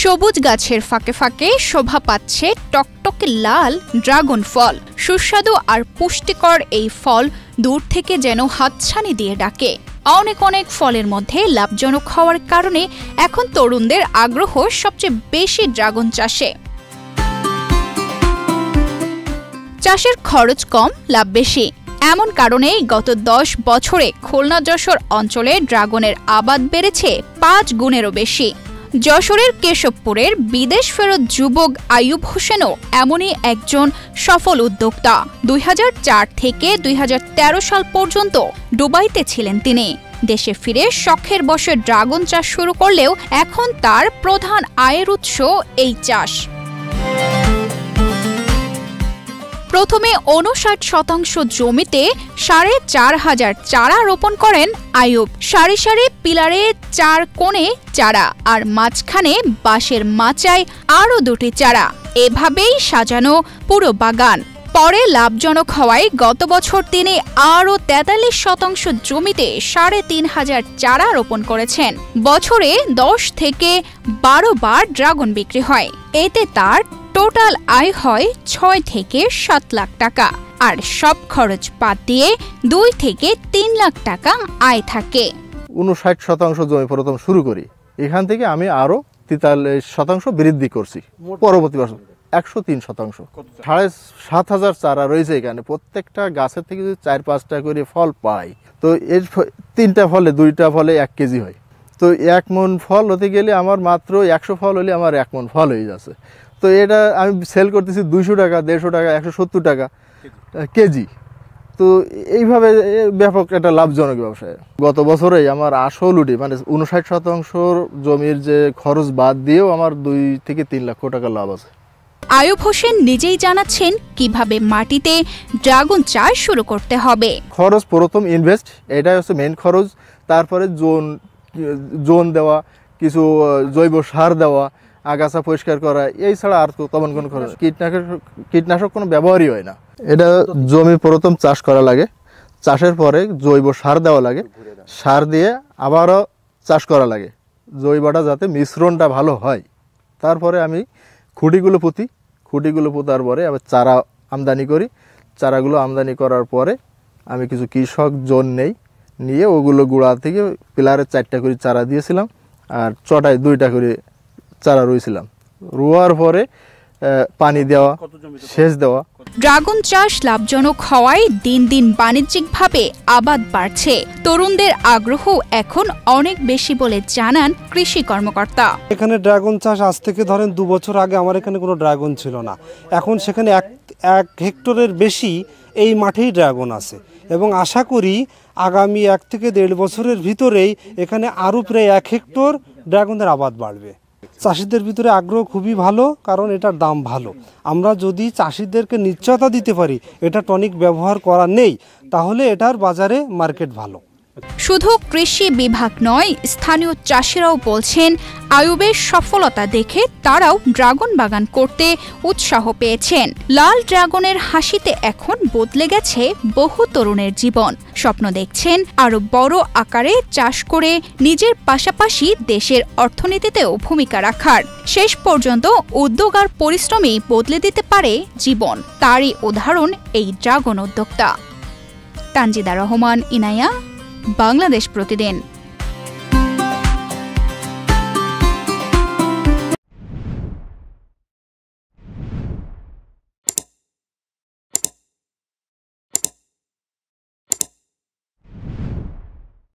সবুজ গাছের ফাঁকে ফাঁকে শোভা পাচ্ছে টকটকে লাল ড্রাগন ফল। সুস্বাদু আর পুষ্টিকর এই ফল দূর থেকে যেন হাতছানি দিয়ে ডাকে। অনেক অনেক ফলের মধ্যে লাভজনক হওয়ার কারণে এখন তরুণদের আগ্রহ সবচেয়ে বেশি ড্রাগন চাষে। চাষের খরচ কম, লাভ বেশি। এমন কারণেই গত 10 বছরে খুলনা যশোর অঞ্চলে ড্রাগনের আবাদ বেড়েছে 5 গুণেরও বেশি। যশোরের কেশবপুরের বিদেশ ফেরত যুবক আয়ুব হোসেনও এমনই একজন সফল উদ্যোক্তা। 2004 থেকে 2013 সাল পর্যন্ত দুবাইতে ছিলেন তিনি। দেশে ফিরে শখের বশে ড্রাগন চাষ শুরু করলেও এখন তার প্রধান আয়ের উৎস এই চাষ। প্রথমে 59% জমিতে 4500 চারা রোপণ করেন আয়ুব। সারি সারি পিলারে 4 কোণে চারা আর মাঝখানে বাঁশের মাচায় আরও 2টি চারা, এভাবেই সাজানো পুরো বাগান। পরে লাভজনক হওয়ায় গত বছর তিনি আরও 43% জমিতে 3500 চারা রোপণ করেছেন। বছরে 10 থেকে 12 বার ড্রাগন বিক্রি হয়। এতে তার টোটাল আয় হয় 6 থেকে 7 লাখ টাকা, আর সব খরচ বাদ দিয়ে 2 থেকে 3 লাখ টাকা আয় থাকে। 59% জমি প্রথম শুরু করি, এখান থেকে আমি আরো 43% বৃদ্ধি করছি। পরবর্তী বছর 103%। 7,500 চারা রয়েছে এখানে। প্রত্যেকটা গাছের থেকে যদি 4-5টা করে ফল পাই, তো এর 3টা ফলে 2টা ফলে 1 কেজি হয়। তো 1 মণ ফল হতে গেলে আমার মাত্র 100 ফল হলে আমার 1 মণ ফল হয়ে যাচ্ছে। তো এটা আমি সেল করতেছি 200 টাকা, 150 টাকা, 170 টাকা কেজি। তো এইভাবে ব্যাপক একটা লাভজনক ব্যবসায়। গত বছরেই আমার আসল উঠে মানে 59% জমির যে খরচ বাদ দিয়েও আমার 2 থেকে 3 লক্ষ টাকা লাভ আছে। আয়ুব হোসেন নিজেই জানাচ্ছেন কিভাবে মাটিতে ড্রাগন চাষ শুরু করতে হবে। খরচ প্রথম ইনভেস্ট, এটাই হচ্ছে মেইন খরচ। তারপরে জোন দেওয়া, কিছু জৈব সার দেওয়া, আগাছা পরিষ্কার করা, এই ছাড়া আর তেমন কোনো খরচ। কীটনাশক কোনো ব্যবহারই হয় না। এটা জমি প্রথম চাষ করা লাগে, চাষের পরে জৈব সার দেওয়া লাগে, সার দিয়ে আবারও চাষ করা লাগে, জৈবটা যাতে মিশ্রণটা ভালো হয়। তারপরে আমি খুঁটিগুলো পুঁতি, খুঁটিগুলো পোতার পরে আবার চারা আমদানি করি। চারাগুলো আমদানি করার পরে আমি কিছু কৃষক জোন নিয়ে ওগুলো গোড়া থেকে পিলারে 4টা করে চারা দিয়েছিলাম, আর চটায় 2টা করে চারা রয়েছিলাম। রোয়ার পরে পানি দেওয়া, সেচ দেওয়া। ড্রাগন চাষ লাভজনক হওয়ায় দিন দিন বাণিজ্যিকভাবে আবাদ বাড়ছে। তরুণদের আগ্রহ এখন অনেক বেশি বলে জানান কৃষি কর্মকর্তা। এখানে ড্রাগন চাষ আজ থেকে ধরেন 2 বছর আগে আমার এখানে কোনো ড্রাগন ছিল না। এখন সেখানে 1 হেক্টরের বেশি এই মাঠেই ড্রাগন আছে, এবং আশা করি আগামী 1 থেকে 1.5 বছরের ভিতরেই এখানে আরও প্রায় 1 হেক্টর ড্রাগনের আবাদ বাড়বে। চাষিদের ভিতরে আগ্রহ খুবই ভালো, কারণ এটার দাম ভালো। আমরা যদি চাষিদেরকে নিশ্চয়তা দিতে পারি এটা টনিক ব্যবহার করা নেই, তাহলে এটার বাজারে মার্কেট ভালো। শুধু কৃষি বিভাগ নয়, স্থানীয় চাষিরাও বলছেন আয়ুবের সফলতা দেখে তারাও ড্রাগন বাগান করতে উৎসাহ পেয়েছেন। লাল ড্রাগনের হাসিতে এখন বদলে গেছে বহু তরুণের জীবন। স্বপ্ন দেখছেন আরো বড় আকারে চাষ করে নিজের পাশাপাশি দেশের অর্থনীতিতেও ভূমিকা রাখার। শেষ পর্যন্ত উদ্যোগ আর পরিশ্রমই বদলে দিতে পারে জীবন। তারই উদাহরণ এই ড্রাগন উদ্যোক্তা। তানজিদা রহমান, ইনায়া, বাংলাদেশ প্রতিদিন।